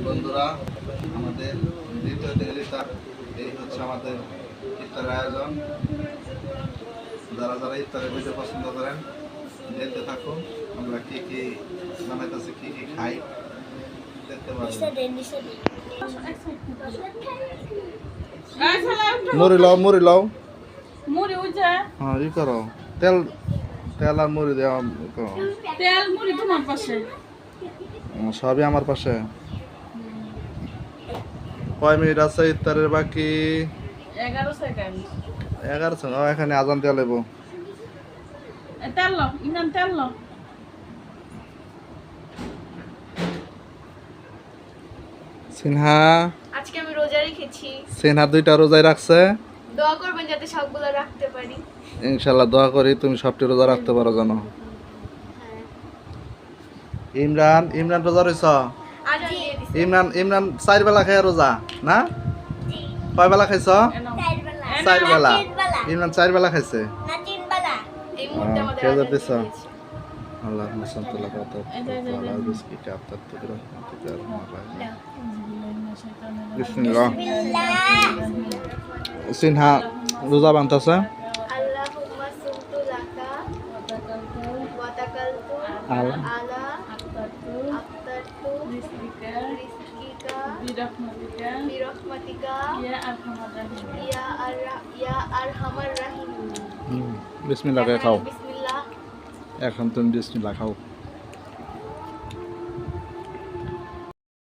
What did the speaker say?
বন্ধুরা, আমাদের দ্বিতীয় দিনের ইফতার, এই হচ্ছে আমাদের ইফতারের আয়োজন। যারা যারা ইফতারের ভিডিও পছন্দ করেন দেখতে থাকুন, আমরা কি কি বানাইতেছি, কি কি খাই দেখতে পারবেন। মুড়ি লাও, মুড়ি লাও, মুড়ি উঠে হ্যাঁ ই করো, তেল তেল আর মুড়ি দেওয়া করো। তেল মুড়ি তোমার পাশে, সবই আমার পাশে। কয় মিনিট আছে ইফতারের বাকি? 11 সেকেন্ড। 11 সেকেন্ড। এখানে আজান দেওয়া লাগবো। তেল লো, ইমান তেল লো। সিনহা, আজকে আমি রোজা রেখেছি। সিনহা 2টা রোজায় রাখছে। দোয়া করবেন যাতে সবগুলো রাখতে পারি। ইনশাআল্লাহ দোয়া করি তুমি সবটি রোজা রাখতে পারো জানো। ইমরান, ইমরান রোজা রইছ? আজান দিয়ে দিছি। ইমরান 4 বেলা খায় রোজা না? কয় বেলা খাইছ? 4 বেলা। ইমরান 4 বেলা খাইছে। এই মুহূর্তে আমাদের খেজুর আজান দিছ? দিয়ে দিয়েছে। আল্লাহ মাসাল্লাহ কত ভালো বিস্কি কাপটা তো বিসমিল্লাহ। সিনহা রোজা বানতাছে। আল্লাহুম্মা সুমতু লাকা ওয়া তাকালতু আলা আফতারতু রিজকিকা বিরহমাতিকা ইয়া আরহামার রাহিম। বিসমিল্লাহ খাও। বিসমিল্লাহ। এখন তুমি বিসমিল্লাহ খাও।